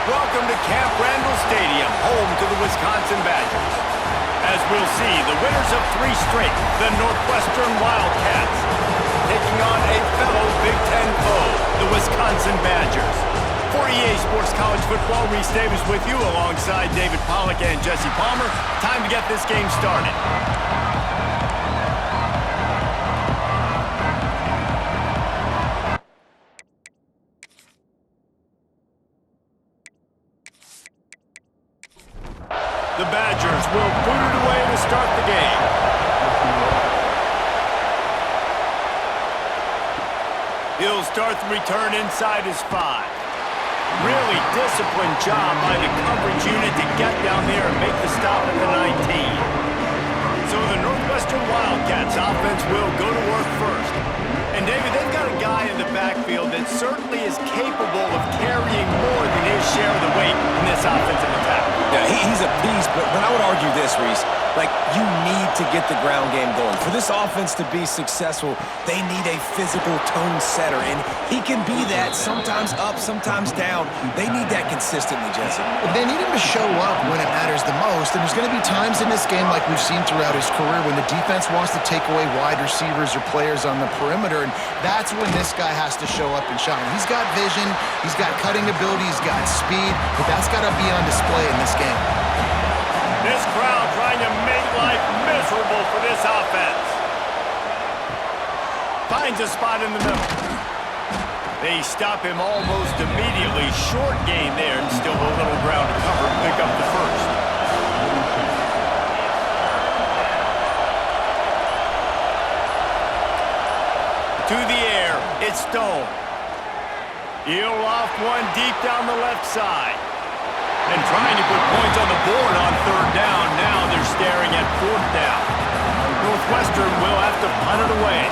Welcome to Camp Randall Stadium, home to the Wisconsin Badgers. As we'll see, the winners of 3 straight, the Northwestern Wildcats, taking on a fellow Big Ten foe, the Wisconsin Badgers. For EA Sports College Football, Reese Davis with you alongside David Pollack and Jesse Palmer. Time to get this game started. The Badgers will boot it away to start the game. He'll start the return inside his 5. Really disciplined job by the coverage unit to get down there and make the stop at the 19. So the Northwestern Wildcats offense will go to work first. And David, they've got a guy in the backfield that certainly is capable of carrying more than his share of the weight in this offensive attack. Yeah, he's a beast, but I would argue this, Reese. Like, you need to get the ground game going. For this offense to be successful, they need a physical tone setter, and he can be that, sometimes up, sometimes down. They need that consistently, Jesse. They need him to show up when it matters the most, and there's going to be times in this game like we've seen throughout his career when the defense wants to take away wide receivers or players on the perimeter, and that's when this guy has to show up and shine. He's got vision, he's got cutting ability, he's got speed, but that's got to be on display in this game. This crowd trying to make life miserable for this offense. Finds a spot in the middle. They stop him almost immediately. Short gain there, and still a little ground to cover and pick up the first. To the air, it's Stone. He'll off one deep down the left side. And trying to put points on the board on 3rd down. Now they're staring at 4th down. Northwestern will have to punt it away.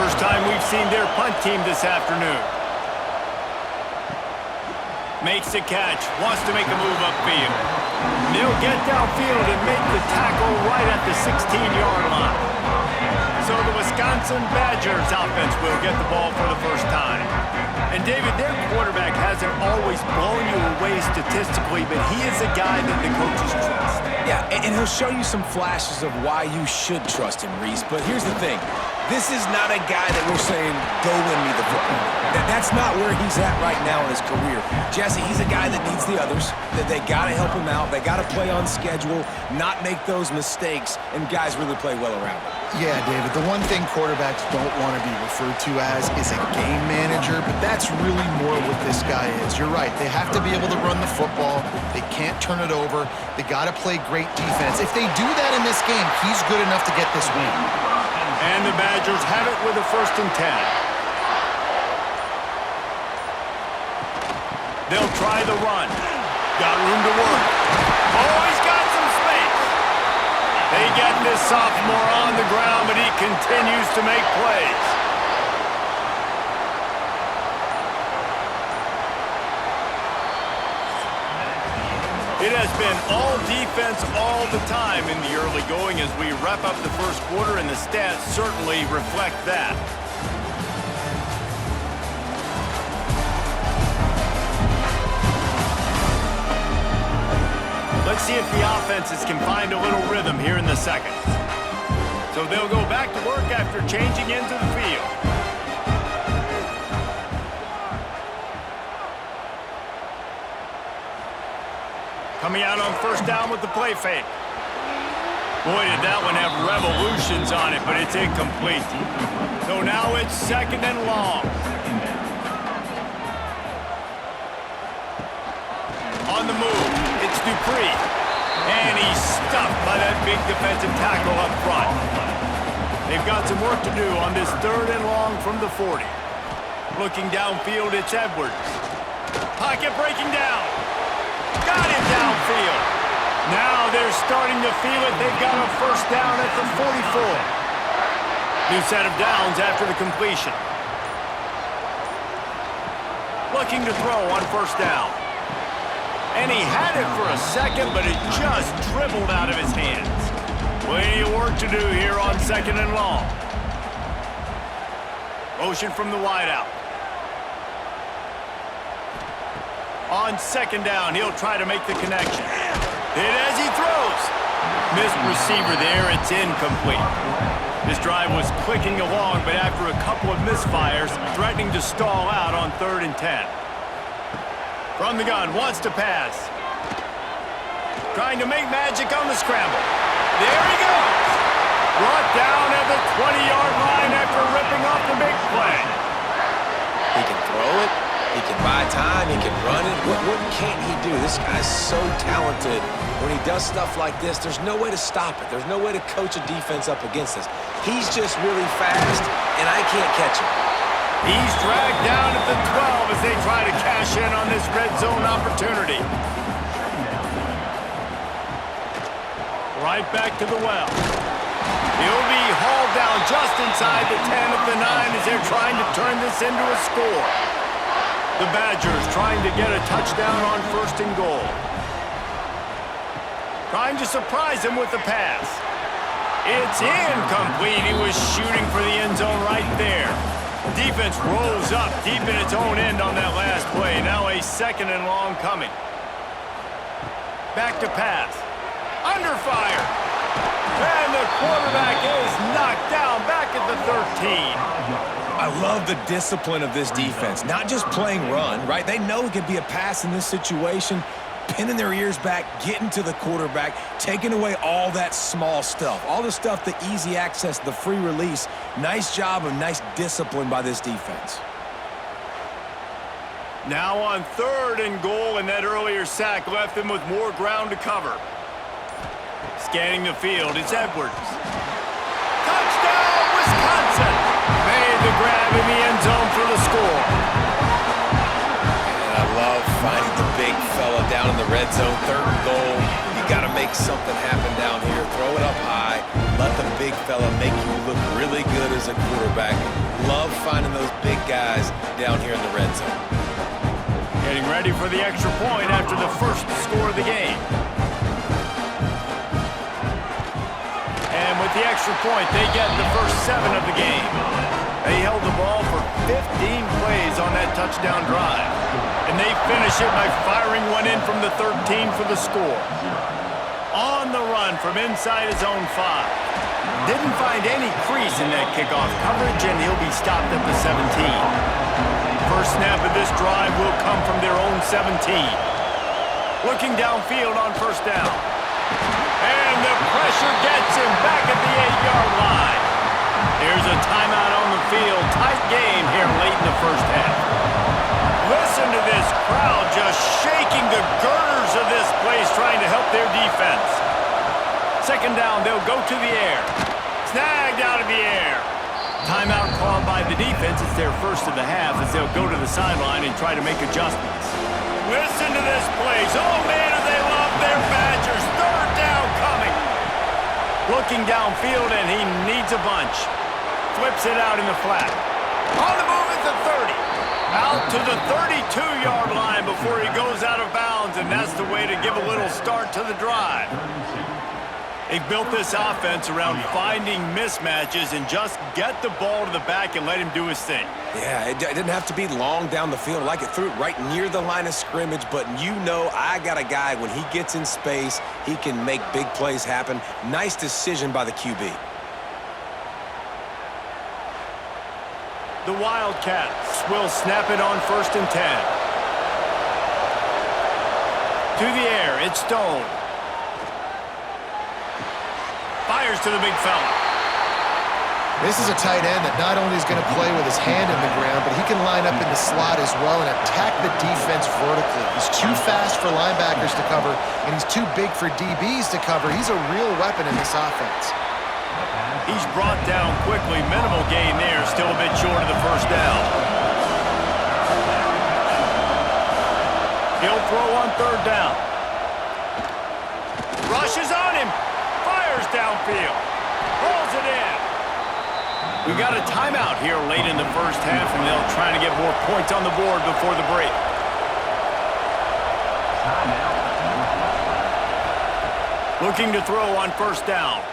First time we've seen their punt team this afternoon. Makes the catch. Wants to make a move upfield. They'll get downfield and make the tackle right at the 16-yard line. So the Wisconsin Badgers offense will get the ball for the first time. And David, their quarterback hasn't always blown you away statistically, but he is a guy that the coaches trust. Yeah, and he'll show you some flashes of why you should trust him, Reese. But here's the thing. This is not a guy that we're saying, go win me the football. That's not where he's at right now in his career. Jesse, he's a guy that needs the others, that they got to help him out. They got to play on schedule, not make those mistakes, and guys really play well around him. Yeah, David, the one thing quarterbacks don't want to be referred to as is a game manager, but that's really more what this guy is. You're right. They have to be able to run the football. They can't turn it over. They got to play great defense. If they do that in this game, he's good enough to get this win. And the Badgers have it with a 1st and 10. They'll try the run. Got room to work. Oh, he's got some space. They get this sophomore on the ground, but he continues to make plays. It has been all defense all the time in the early going as we wrap up the first quarter, and the stats certainly reflect that. Let's see if the offenses can find a little rhythm here in the second. So they'll go back to work after changing into the field. Coming out on 1st down with the play fake. Boy, did that one have revolutions on it, but it's incomplete. So now it's 2nd and long. On the move, it's Dupree. And he's stuffed by that big defensive tackle up front. They've got some work to do on this 3rd and long from the 40. Looking downfield, it's Edwards. Pocket breaking down. Got him downfield. Now they're starting to feel it. They've got a 1st down at the 44. New set of downs after the completion. Looking to throw on 1st down. And he had it for a second, but it just dribbled out of his hands. Plenty of work to do here on 2nd and long. Motion from the wideout. On second down, he'll try to make the connection. Hit as he throws. Missed receiver there, it's incomplete. This drive was clicking along, but after a couple of misfires, threatening to stall out on 3rd and 10. From the gun, wants to pass. Trying to make magic on the scramble. There he goes. Brought down at the 20-yard line after ripping off the big play. He can throw it. He can buy time. He can run it. What can't he do? This guy's so talented. When he does stuff like this, there's no way to stop it. There's no way to coach a defense up against this. He's just really fast, and I can't catch him. He's dragged down at the 12 as they try to cash in on this red zone opportunity. Right back to the well. He'll be hauled down just inside the 10 at the 9 as they're trying to turn this into a score. The Badgers trying to get a touchdown on 1st and goal. Trying to surprise him with the pass. It's incomplete. He was shooting for the end zone right there. Defense rose up deep in its own end on that last play. Now a 2nd and long coming. Back to pass. Under fire. And the quarterback is knocked down back at the 13. I love the discipline of this defense. Not just playing run, right? They know it could be a pass in this situation. Pinning their ears back, getting to the quarterback, taking away all that small stuff. All the stuff, the easy access, the free release. Nice job and nice discipline by this defense. Now on 3rd and goal, and that earlier sack left them with more ground to cover. Scanning the field, it's Edwards. Touchdown, Wisconsin! Made the grab in the end zone for the score. And I love finding the big fella down in the red zone, 3rd and goal. You got to make something happen down here. Throw it up high. Let the big fella make you look really good as a quarterback. Love finding those big guys down here in the red zone. Getting ready for the extra point after the first score of the game. And with the extra point, they get the first 7 of the game. They held the ball for 15 plays on that touchdown drive. And they finish it by firing one in from the 13 for the score. On the run from inside his own 5. Didn't find any crease in that kickoff coverage, and he'll be stopped at the 17. First snap of this drive will come from their own 17. Looking downfield on 1st down. And the pressure gets him back at the 8-yard line. Here's a timeout on the field. Tight game here late in the first half. Listen to this crowd just shaking the girders of this place trying to help their defense. 2nd down, they'll go to the air. Snagged out of the air. Timeout called by the defense. It's their first of the half as they'll go to the sideline and try to make adjustments. Listen to this place. Oh, man, do they love their Badgers. 3rd down coming. Looking downfield, and he needs a bunch. Flips it out in the flat. On the move at the 30. Out to the 32-yard line before he goes out of bounds, and that's the way to give a little start to the drive. They've built this offense around finding mismatches and just get the ball to the back and let him do his thing. Yeah, it didn't have to be long down the field. I like it threw it right near the line of scrimmage, but you know I got a guy, when he gets in space, he can make big plays happen. Nice decision by the QB. The Wildcats will snap it on 1st and 10. To the air, it's Stone. Fires to the big fella. This is a tight end that not only is going to play with his hand in the ground, but he can line up in the slot as well and attack the defense vertically. He's too fast for linebackers to cover, and he's too big for DBs to cover. He's a real weapon in this offense. He's brought down quickly. Minimal gain there. Still a bit short of the 1st down. He'll throw on 3rd down. Rushes on him. Fires downfield. Pulls it in. We've got a timeout here late in the first half, and they'll try to get more points on the board before the break. Looking to throw on 1st down.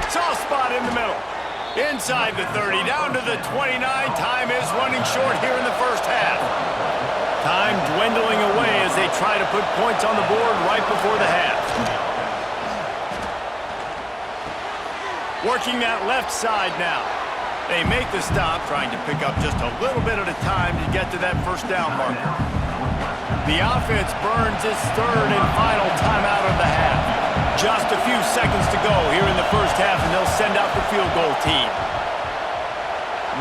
Soft spot in the middle. Inside the 30, down to the 29. Time is running short here in the first half. Time dwindling away as they try to put points on the board right before the half. Working that left side now. They make the stop, trying to pick up just a little bit at a time to get to that first down marker. The offense burns its third and final timeout of the half. Just a few seconds to go here in the first half, and they'll send out the field goal team.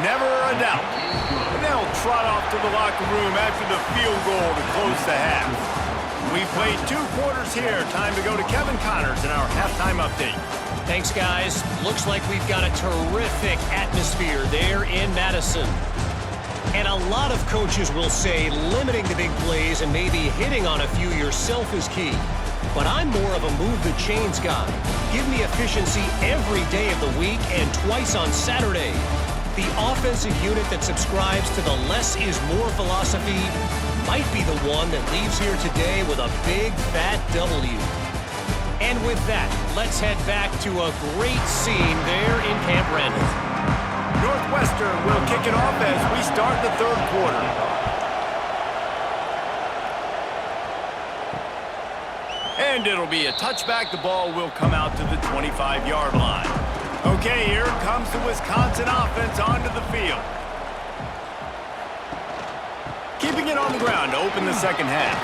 Never a doubt. And they'll trot off to the locker room after the field goal to close the half. We've played 2 quarters here. Time to go to Kevin Connors in our halftime update. Thanks, guys. Looks like we've got a terrific atmosphere there in Madison. And a lot of coaches will say limiting the big plays and maybe hitting on a few yourself is key. But I'm more of a move the chains guy. Give me efficiency every day of the week and twice on Saturday. The offensive unit that subscribes to the less is more philosophy might be the one that leaves here today with a big fat W. And with that, let's head back to a great scene there in Camp Randall. Northwestern will kick it off as we start the third quarter. And it'll be a touchback. The ball will come out to the 25-yard line. Okay, here comes the Wisconsin offense onto the field. Keeping it on the ground to open the second half.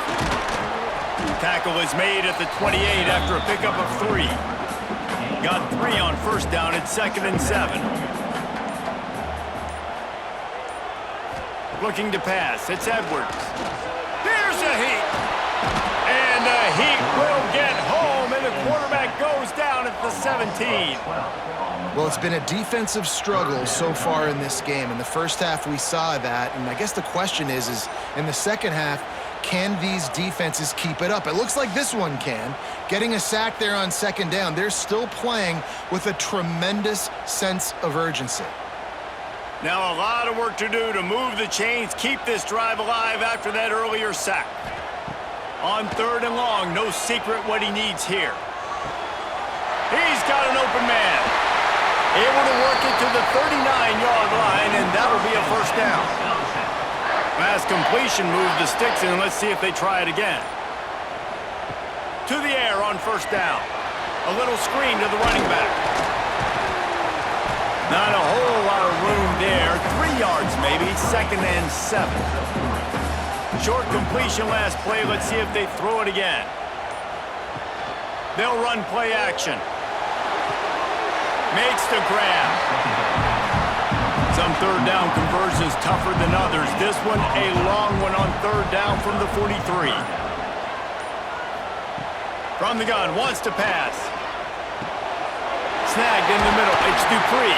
Tackle is made at the 28 after a pickup of 3. Got 3 on first down at 2nd and 7. Looking to pass. It's Edwards. Here's a heat. And the heat will get home, and the quarterback goes down at the 17. Well, it's been a defensive struggle so far in this game. In the first half, we saw that, and I guess the question is in the second half, can these defenses keep it up? It looks like this one can. Getting a sack there on second down. They're still playing with a tremendous sense of urgency. Now a lot of work to do to move the chains, keep this drive alive after that earlier sack. On 3rd and long, no secret what he needs here. He's got an open man. Able to work it to the 39-yard line, and that'll be a first down. Pass completion, move the sticks in, and let's see if they try it again. To the air on first down. A little screen to the running back. Not a whole lot of room there. 3 yards maybe, 2nd and 7. Short completion last play. Let's see if they throw it again. They'll run play action. Makes the grab. Some 3rd down conversions tougher than others. This one a long one on 3rd down from the 43. From the gun, wants to pass. Snagged in the middle. It's Dupree.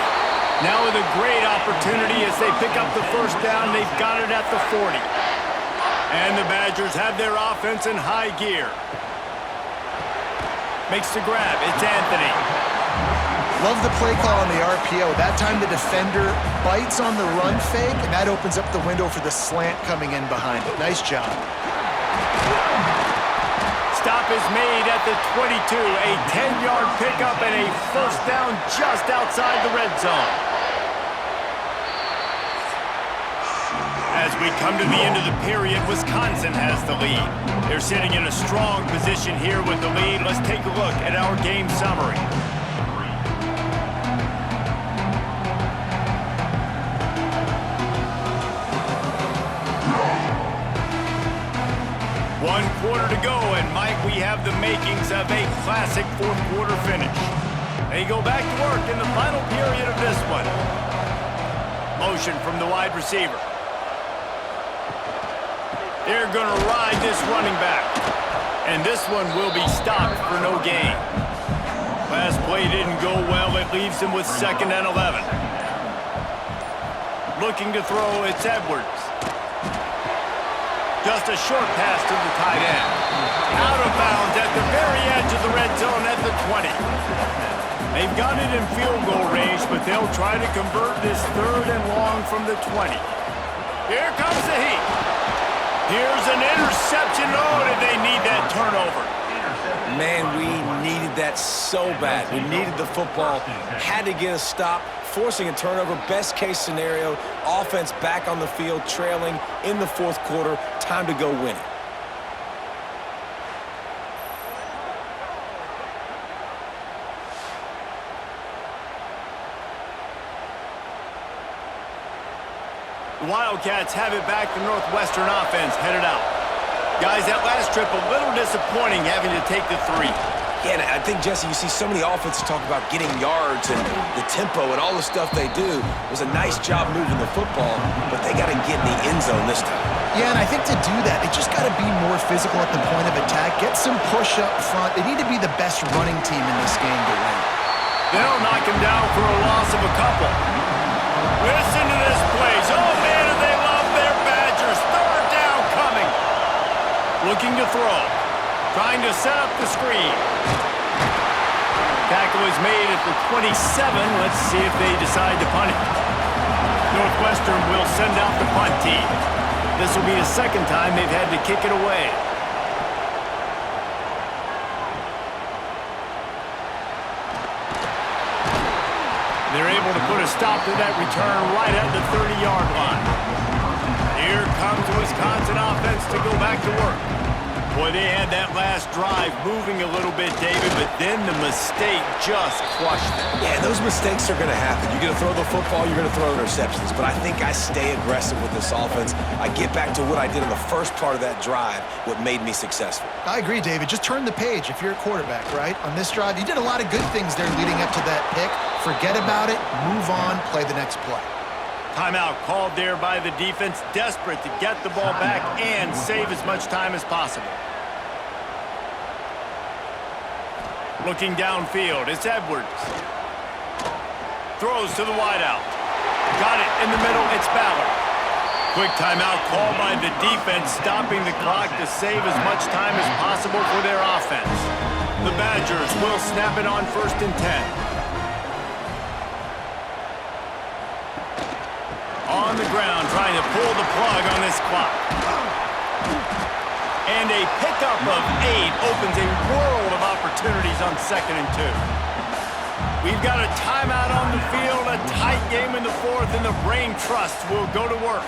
Now with a great opportunity as they pick up the first down. They've got it at the 40. And the Badgers have their offense in high gear. Makes the grab. It's Anthony. Love the play call on the RPO. That time the defender bites on the run fake, and that opens up the window for the slant coming in behind it. Nice job. Stop is made at the 22. A 10-yard pickup and a first down just outside the red zone. As we come to the end of the period, Wisconsin has the lead. They're sitting in a strong position here with the lead. Let's take a look at our game summary. One quarter to go, and Mike, we have the makings of a classic fourth quarter finish. They go back to work in the final period of this one. Motion from the wide receiver. They're going to ride this running back. And this one will be stopped for no gain. Last play didn't go well. It leaves him with 2nd and 11. Looking to throw, it's Edwards. Just a short pass to the tight end. Out of bounds at the very edge of the red zone at the 20. They've got it in field goal range, but they'll try to convert this 3rd and long from the 20. Here comes the heat. Here's an interception. Oh, did they need that turnover? Man, we needed that so bad. We needed the football, had to get a stop, forcing a turnover. Best case scenario, offense back on the field, trailing in the fourth quarter. Time to go win it. The Wildcats have it back. The Northwestern offense headed out. Guys, that last trip a little disappointing having to take the 3. Yeah, and I think, Jesse, you see so many offenses talk about getting yards and the tempo and all the stuff they do. It was a nice job moving the football, but they got to get in the end zone this time. Yeah, and I think to do that, they just got to be more physical at the point of attack, get some push up front. They need to be the best running team in this game to win. They'll knock him down for a loss of a couple. Listen to this place. Oh, man, do they love their Badgers. Third down coming. Looking to throw. Trying to set up the screen. Tackle is made at the 27. Let's see if they decide to punt it. Northwestern will send out the punt team. This will be the second time they've had to kick it away. They're able to put a stop to that return right at the 30-yard line. Here comes the Wisconsin offense to go back to work. Boy, they had that last drive moving a little bit, David, but then the mistake just crushed them. Yeah, those mistakes are going to happen. You're going to throw the football, you're going to throw interceptions. But I think I stay aggressive with this offense. I get back to what I did in the first part of that drive, what made me successful. I agree, David. Just turn the page if you're a quarterback, right? On this drive, you did a lot of good things there leading up to that pick. Forget about it, move on, play the next play. Timeout called there by the defense, desperate to get the ball back and save as much time as possible. Looking downfield, it's Edwards. Throws to the wideout. Got it in the middle, it's Ballard. Quick timeout called by the defense, stopping the clock to save as much time as possible for their offense. The Badgers will snap it on 1st and 10. On the ground, trying to pull the plug on this clock. And a pickup of 8 opens a world of opportunities on 2nd and 2. We've got a timeout on the field, a tight game in the 4th, and the Brain Trust will go to work.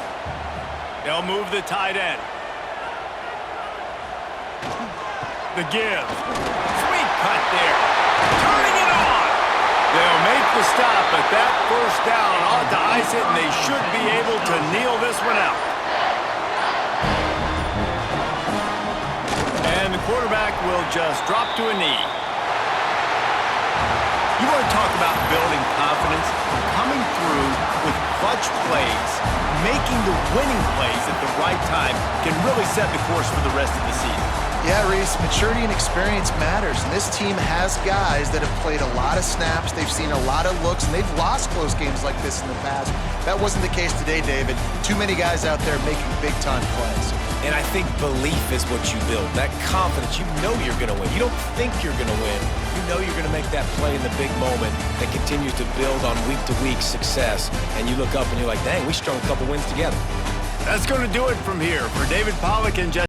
They'll move the tight end. The give. Sweet cut there. Turning it on. They'll make the stop, but that first down ought to ice it, and they should be able to kneel this one out. And the quarterback will just drop to a knee. You want to talk about building confidence? Coming through with clutch plays, making the winning plays at the right time can really set the course for the rest of the season. Yeah, Reese, maturity and experience matters, and this team has guys that have played a lot of snaps, they've seen a lot of looks, and they've lost close games like this in the past. That wasn't the case today, David. Too many guys out there making big-time plays. And I think belief is what you build. That confidence, you know you're going to win. You don't think you're going to win. You know you're going to make that play in the big moment that continues to build on week-to-week success. And you look up and you're like, dang, we strung a couple wins together. That's going to do it from here. For David Pollack and Jesse